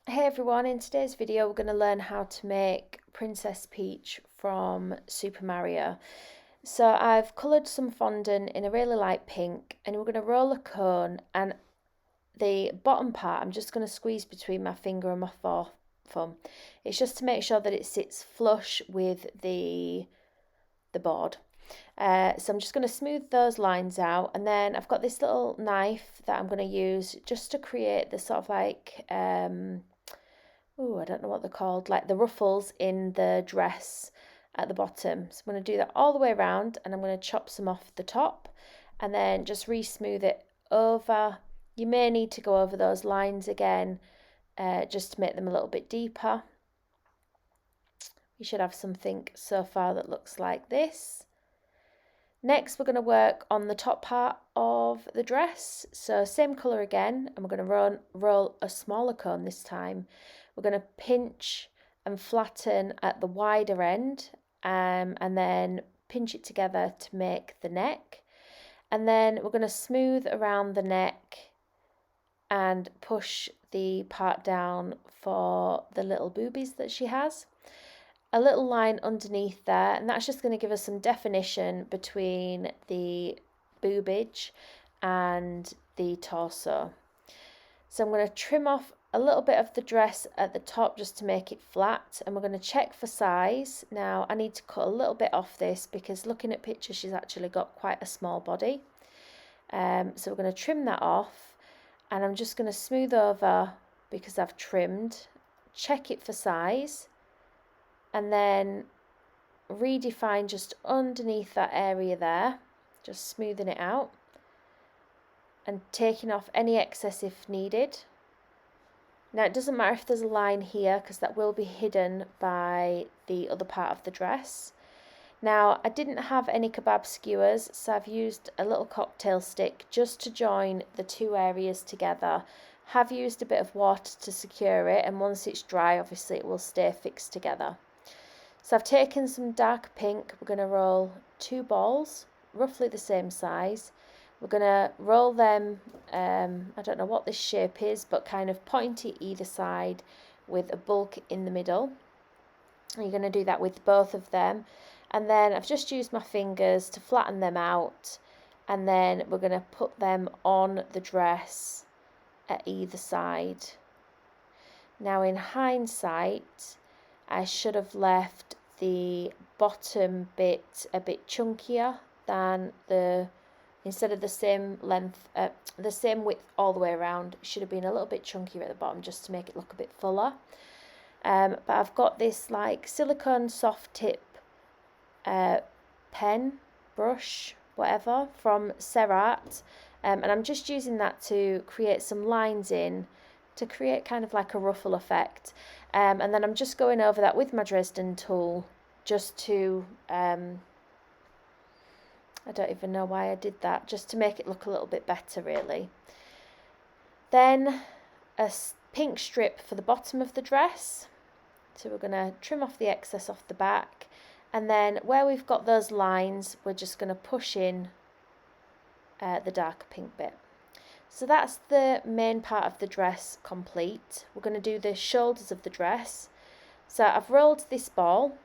Hey everyone, in today's video we're going to learn how to make Princess Peach from Super Mario. So I've coloured some fondant in a really light pink and we're going to roll a cone, and the bottom part I'm just going to squeeze between my finger and my thumb. It's just to make sure that it sits flush with the board. So I'm just going to smooth those lines out, and then I've got this little knife that I'm going to use just to create the sort of like I don't know what they're called, like the ruffles in the dress at the bottom. So I'm going to do that all the way around, and I'm going to chop some off the top and then just re-smooth it over. You may need to go over those lines again just to make them a little bit deeper. You should have something so far that looks like this. Next, we're going to work on the top part of the dress. So same colour again, and we're going to roll a smaller cone this time. We're going to pinch and flatten at the wider end, and then pinch it together to make the neck. And then we're going to smooth around the neck and push the part down for the little boobies that she has. A little line underneath there, and that's just going to give us some definition between the boobage and the torso. So I'm going to trim off a little bit of the dress at the top just to make it flat, and we're going to check for size. Now I need to cut a little bit off this because looking at pictures she's actually got quite a small body. So we're going to trim that off, and I'm just going to smooth over because I've trimmed, check it for size, and then redefine just underneath that area there, just smoothing it out and taking off any excess if needed. Now it doesn't matter if there's a line here because that will be hidden by the other part of the dress. Now I didn't have any kebab skewers, so I've used a little cocktail stick just to join the two areas together. Have used a bit of water to secure it, and once it's dry obviously it will stay fixed together. So I've taken some dark pink, we're going to roll two balls, roughly the same size. We're going to roll them, I don't know what this shape is, but kind of pointy either side with a bulk in the middle. And you're going to do that with both of them. And then I've just used my fingers to flatten them out. And then we're going to put them on the dress at either side. Now in hindsight, I should have left the bottom bit a bit chunkier than instead of the same length, the same width all the way around. It should have been a little bit chunkier at the bottom just to make it look a bit fuller. But I've got this like silicone soft tip pen, brush, whatever, from Serrat, and I'm just using that to create some lines in, to create kind of like a ruffle effect. And then I'm just going over that with my Dresden tool just to, I don't even know why I did that, just to make it look a little bit better really. Then a pink strip for the bottom of the dress. So we're going to trim off the excess off the back, and then where we've got those lines we're just going to push in the darker pink bit. So that's the main part of the dress complete. We're going to do the shoulders of the dress. So I've rolled this ball.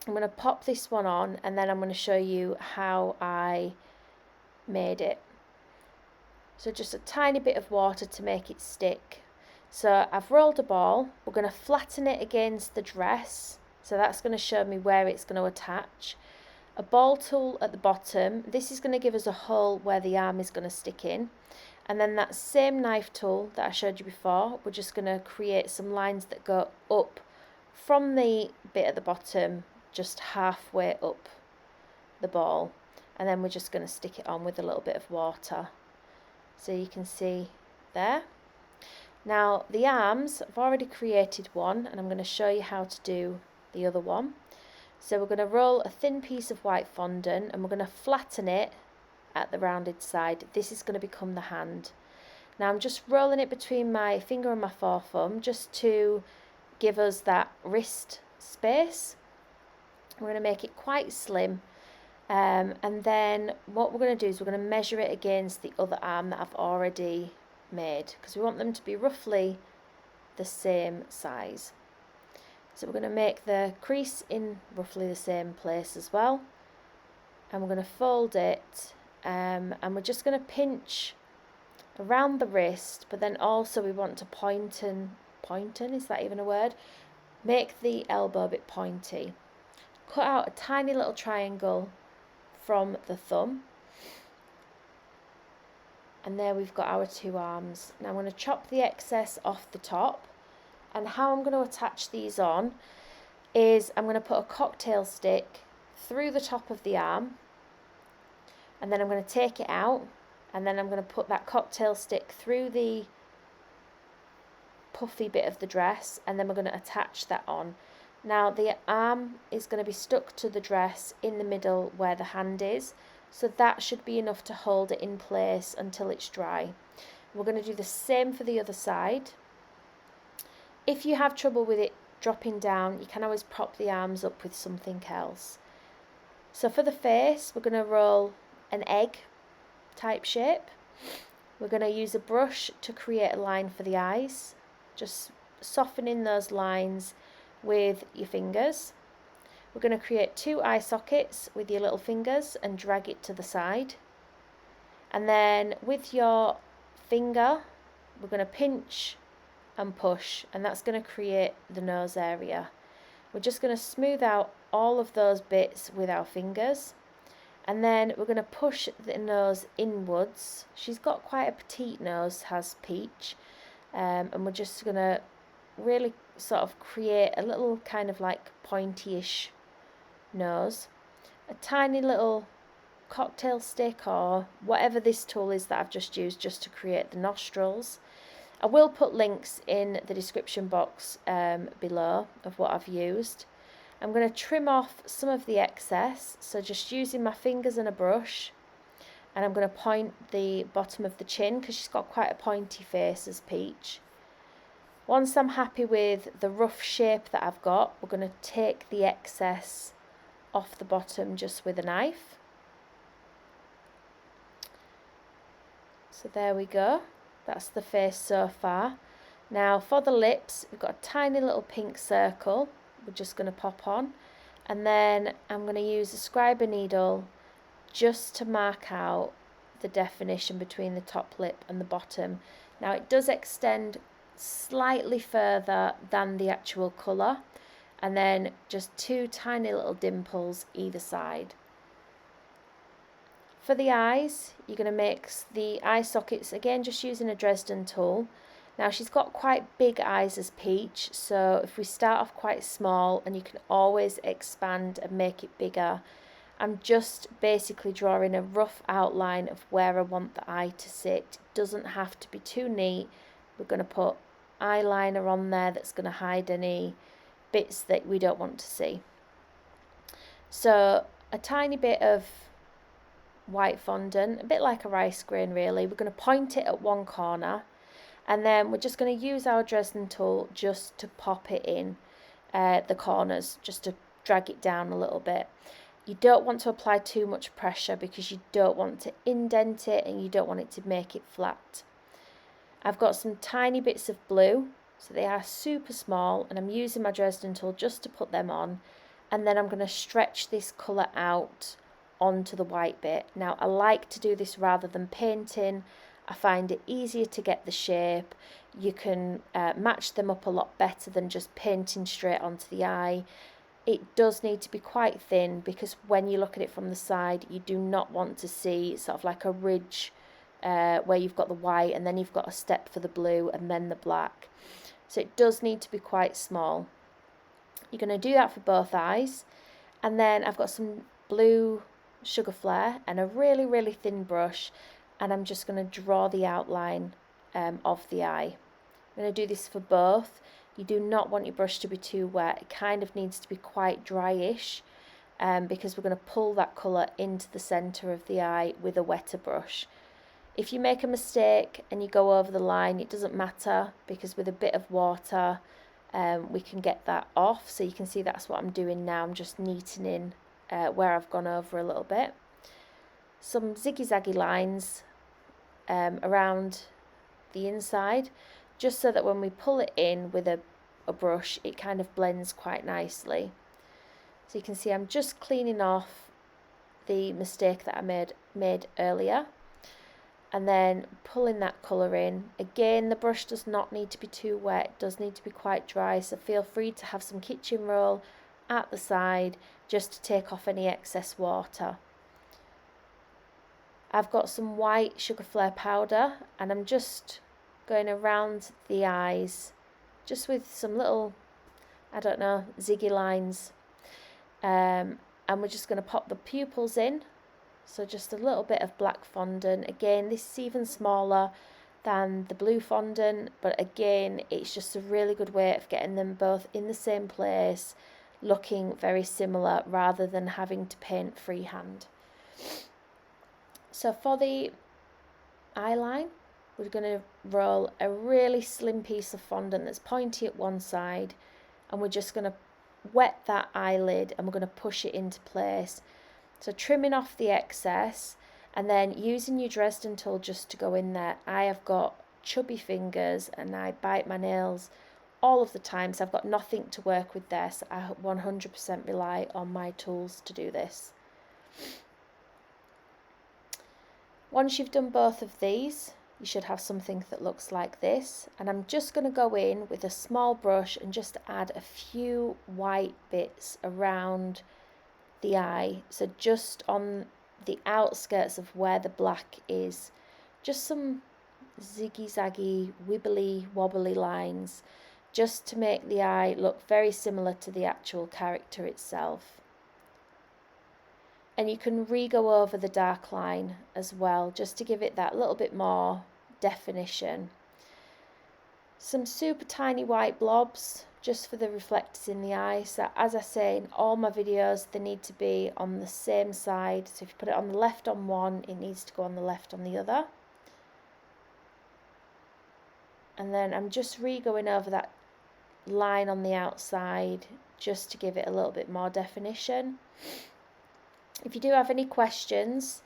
I'm going to pop this one on, and then I'm going to show you how I made it. So just a tiny bit of water to make it stick. So I've rolled a ball. We're going to flatten it against the dress. So that's going to show me where it's going to attach. A ball tool at the bottom. This is going to give us a hole where the arm is going to stick in. And then that same knife tool that I showed you before, we're just going to create some lines that go up from the bit at the bottom, just halfway up the ball. And then we're just going to stick it on with a little bit of water. So you can see there. Now the arms, I've already created one, and I'm going to show you how to do the other one. So we're going to roll a thin piece of white fondant, and we're going to flatten it at the rounded side. This is going to become the hand. Now I'm just rolling it between my finger and my forethumb just to give us that wrist space. We're going to make it quite slim, and then what we're going to do is we're going to measure it against the other arm that I've already made, because we want them to be roughly the same size. So we're going to make the crease in roughly the same place as well, and we're going to fold it, and we're just going to pinch around the wrist, but then also we want to point in, is that even a word? Make the elbow a bit pointy. Cut out a tiny little triangle from the thumb, and there we've got our two arms. Now I'm going to chop the excess off the top, and how I'm going to attach these on is I'm going to put a cocktail stick through the top of the arm, and then I'm going to take it out, and then I'm going to put that cocktail stick through the puffy bit of the dress, and then we're going to attach that on. Now the arm is going to be stuck to the dress in the middle where the hand is, so that should be enough to hold it in place until it's dry. We're going to do the same for the other side. If you have trouble with it dropping down, you can always prop the arms up with something else. So for the face, we're going to roll an egg type shape. We're going to use a brush to create a line for the eyes, just softening those lines with your fingers. We're going to create two eye sockets with your little fingers and drag it to the side. And then with your finger, we're going to pinch and push, and that's going to create the nose area. We're just going to smooth out all of those bits with our fingers, and then we're going to push the nose inwards. She's got quite a petite nose, has Peach, and we're just going to really sort of create a little kind of like pointy-ish nose. A tiny little cocktail stick or whatever this tool is that I've just used just to create the nostrils. I will put links in the description box below of what I've used. I'm going to trim off some of the excess, so just using my fingers and a brush, and I'm going to point the bottom of the chin because she's got quite a pointy face as Peach. Once I'm happy with the rough shape that I've got, we're going to take the excess off the bottom just with a knife. So there we go. That's the face so far. Now for the lips, we've got a tiny little pink circle we're just going to pop on, and then I'm going to use a scriber needle just to mark out the definition between the top lip and the bottom. Now it does extend slightly further than the actual colour, and then just two tiny little dimples either side. For the eyes, you're going to mix the eye sockets again just using a Dresden tool. Now she's got quite big eyes as Peach, so if we start off quite small, and you can always expand and make it bigger. I'm just basically drawing a rough outline of where I want the eye to sit. It doesn't have to be too neat. We're going to put eyeliner on there that's going to hide any bits that we don't want to see. So a tiny bit of white fondant, a bit like a rice grain really. We're going to point it at one corner, and then we're just going to use our Dresden tool just to pop it in the corners, just to drag it down a little bit. You don't want to apply too much pressure because you don't want to indent it and you don't want it to make it flat. I've got some tiny bits of blue, so they are super small, and I'm using my Dresden tool just to put them on, and then I'm going to stretch this colour out onto the white bit. Now I like to do this rather than painting. I find it easier to get the shape. You can match them up a lot better than just painting straight onto the eye. It does need to be quite thin because when you look at it from the side, you do not want to see sort of like a ridge where you've got the white and then you've got a step for the blue and then the black. So it does need to be quite small. You're going to do that for both eyes, and then I've got some blue sugar flare and a really thin brush, and I'm just going to draw the outline of the eye. I'm going to do this for both. You do not want your brush to be too wet. It kind of needs to be quite dryish because we're going to pull that colour into the centre of the eye with a wetter brush. If you make a mistake and you go over the line, it doesn't matter because with a bit of water we can get that off. So you can see that's what I'm doing now. I'm just neatening where I've gone over a little bit. Some ziggy-zaggy lines around the inside just so that when we pull it in with a brush, it kind of blends quite nicely. So you can see I'm just cleaning off the mistake that I made earlier, and then pulling that colour in. Again, the brush does not need to be too wet, it does need to be quite dry, so feel free to have some kitchen roll at the side just to take off any excess water. I've got some white sugar flare powder, and I'm just going around the eyes just with some little, I don't know, ziggy lines, and we're just going to pop the pupils in. So just a little bit of black fondant. Again, this is even smaller than the blue fondant, but again, it's just a really good way of getting them both in the same place, looking very similar, rather than having to paint freehand. So for the eyeline, we're going to roll a really slim piece of fondant that's pointy at one side, and we're just going to wet that eyelid and we're going to push it into place. So trimming off the excess and then using your Dresden tool just to go in there. I have got chubby fingers and I bite my nails all of the time, so I've got nothing to work with there, so I 100% rely on my tools to do this. Once you've done both of these, you should have something that looks like this, and I'm just going to go in with a small brush and just add a few white bits around the eye, so just on the outskirts of where the black is, just some ziggy-zaggy, wibbly wobbly lines, just to make the eye look very similar to the actual character itself. And you can re-go over the dark line as well, just to give it that little bit more definition. Some super tiny white blobs just for the reflectors in the eye. So as I say in all my videos, they need to be on the same side. So if you put it on the left on one, it needs to go on the left on the other. And then I'm just re-going over that line on the outside just to give it a little bit more definition. If you do have any questions,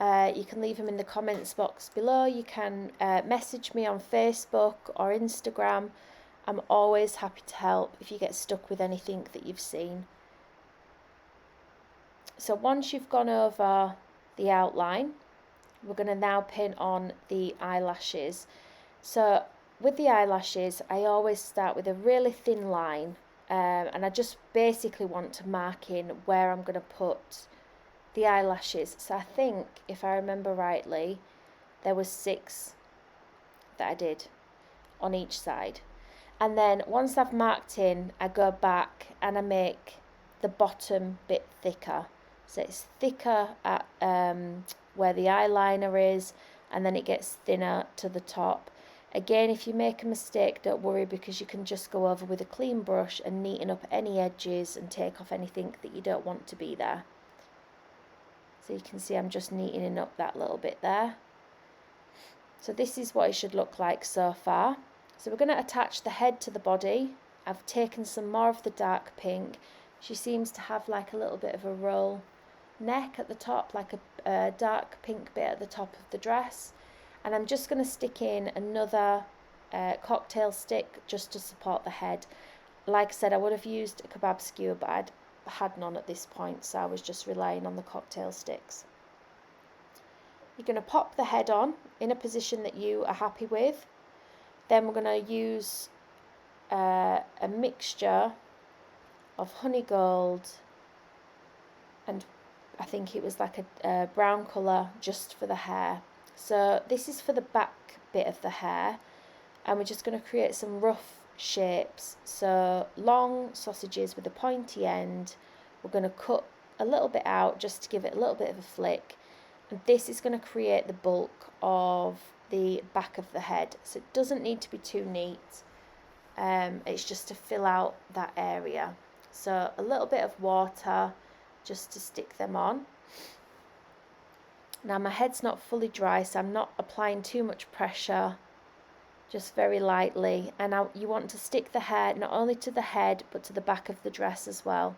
you can leave them in the comments box below. You can message me on Facebook or Instagram. I'm always happy to help if you get stuck with anything that you've seen. So once you've gone over the outline, we're going to now paint on the eyelashes. So with the eyelashes, I always start with a really thin line, and I just basically want to mark in where I'm going to put the eyelashes. So I think, if I remember rightly, there was 6 that I did on each side. And then once I've marked in, I go back and I make the bottom bit thicker. So it's thicker at where the eyeliner is, and then it gets thinner to the top. Again, if you make a mistake, don't worry, because you can just go over with a clean brush and neaten up any edges and take off anything that you don't want to be there. So you can see I'm just neatening up that little bit there. So this is what it should look like so far. So we're going to attach the head to the body. I've taken some more of the dark pink. She seems to have like a little bit of a roll neck at the top, like a dark pink bit at the top of the dress. And I'm just going to stick in another cocktail stick just to support the head. Like I said, I would have used a kebab skewer, but I'd had none at this point, so I was just relying on the cocktail sticks. You're going to pop the head on in a position that you are happy with. Then we're going to use a mixture of honey gold and I think it was like a brown colour just for the hair. So this is for the back bit of the hair, and we're just going to create some rough shapes. So long sausages with a pointy end. We're going to cut a little bit out just to give it a little bit of a flick, and this is going to create the bulk of the back of the head. So it doesn't need to be too neat, it's just to fill out that area. So a little bit of water just to stick them on. Now my head's not fully dry, so I'm not applying too much pressure, just very lightly. And now you want to stick the hair not only to the head but to the back of the dress as well.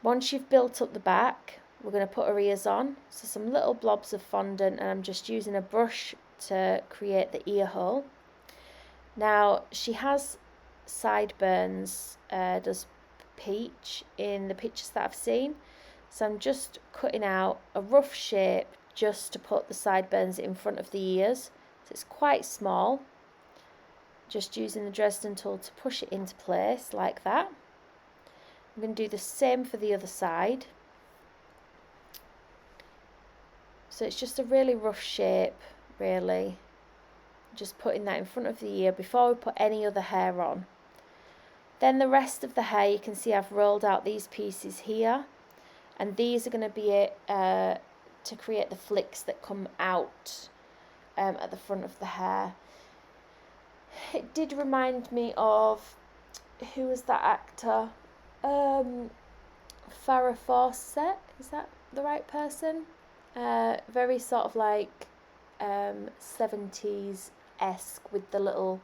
Once you've built up the back, we're going to put our ears on. So some little blobs of fondant, and I'm just using a brush to create the ear hole. Now she has sideburns, does Peach, in the pictures that I've seen. So I'm just cutting out a rough shape just to put the sideburns in front of the ears. So it's quite small. Just using the Dresden tool to push it into place like that. I'm going to do the same for the other side. So it's just a really rough shape, really. Just putting that in front of the ear before we put any other hair on. Then the rest of the hair, you can see I've rolled out these pieces here, and these are going to be to create the flicks that come out at the front of the hair. It did remind me of, who was that actor? Farrah Fawcett, is that the right person? Very sort of like 70s-esque with the little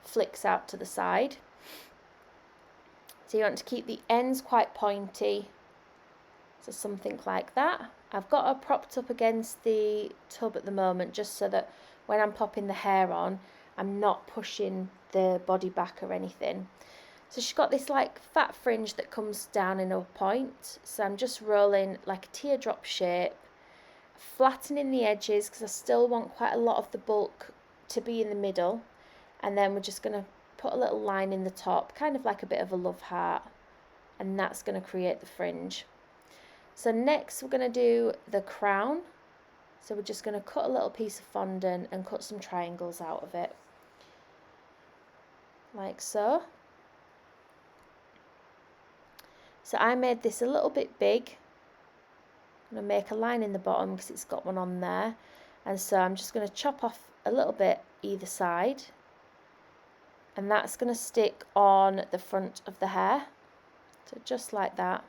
flicks out to the side. So you want to keep the ends quite pointy, so something like that. I've got her propped up against the tub at the moment, just so that when I'm popping the hair on, I'm not pushing the body back or anything. So she's got this like fat fringe that comes down in a point, so I'm just rolling like a teardrop shape, flattening the edges because I still want quite a lot of the bulk to be in the middle, and then we're just going to put a little line in the top, kind of like a bit of a love heart, and that's going to create the fringe. So next we're going to do the crown. So we're just going to cut a little piece of fondant and cut some triangles out of it, like so. So I made this a little bit big. I'm going to make a line in the bottom because it's got one on there, and so I'm just going to chop off a little bit either side, and that's going to stick on the front of the hair, so just like that.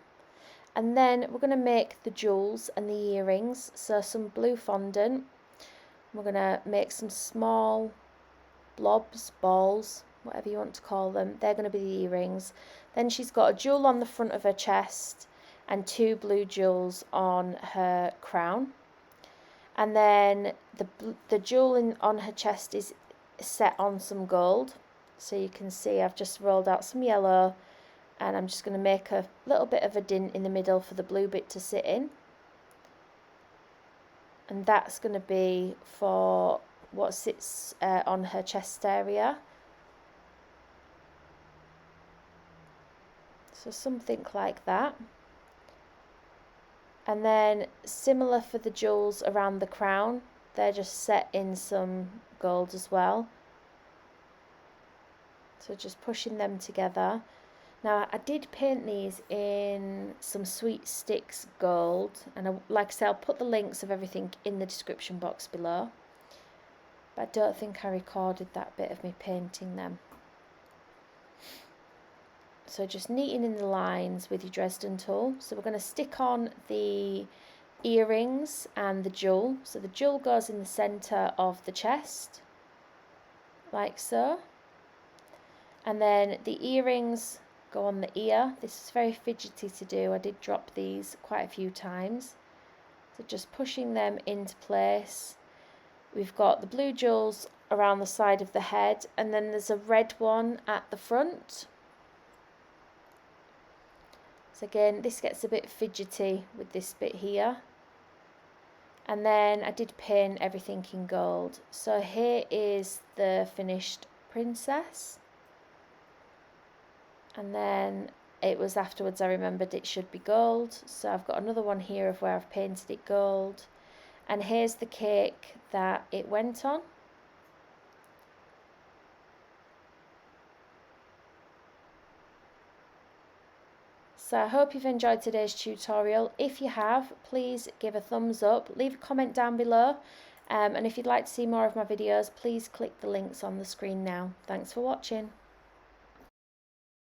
And then we're going to make the jewels and the earrings. So some blue fondant, we're going to make some small blobs, balls, whatever you want to call them. They're going to be the earrings. Then she's got a jewel on the front of her chest and 2 blue jewels on her crown. And then the jewel on her chest is set on some gold. So you can see I've just rolled out some yellow, and I'm just going to make a little bit of a dint in the middle for the blue bit to sit in. And that's going to be for what sits on her chest area. So something like that. And then similar for the jewels around the crown, they're just set in some gold as well. So just pushing them together. Now I did paint these in some Sweet Sticks gold, and like I said, I'll put the links of everything in the description box below. But I don't think I recorded that bit of me painting them. So just neatening in the lines with your Dresden tool. So we're going to stick on the earrings and the jewel. So the jewel goes in the centre of the chest, like so. And then the earrings go on the ear. This is very fidgety to do. I did drop these quite a few times. So just pushing them into place. We've got the blue jewels around the side of the head, and then there's a red one at the front. So again, this gets a bit fidgety with this bit here. And then I did paint everything in gold. So here is the finished princess. And then it was afterwards I remembered it should be gold. So I've got another one here of where I've painted it gold. And here's the cake that it went on. So I hope you've enjoyed today's tutorial. If you have, please give a thumbs up, leave a comment down below, and if you'd like to see more of my videos, please click the links on the screen now. Thanks for watching.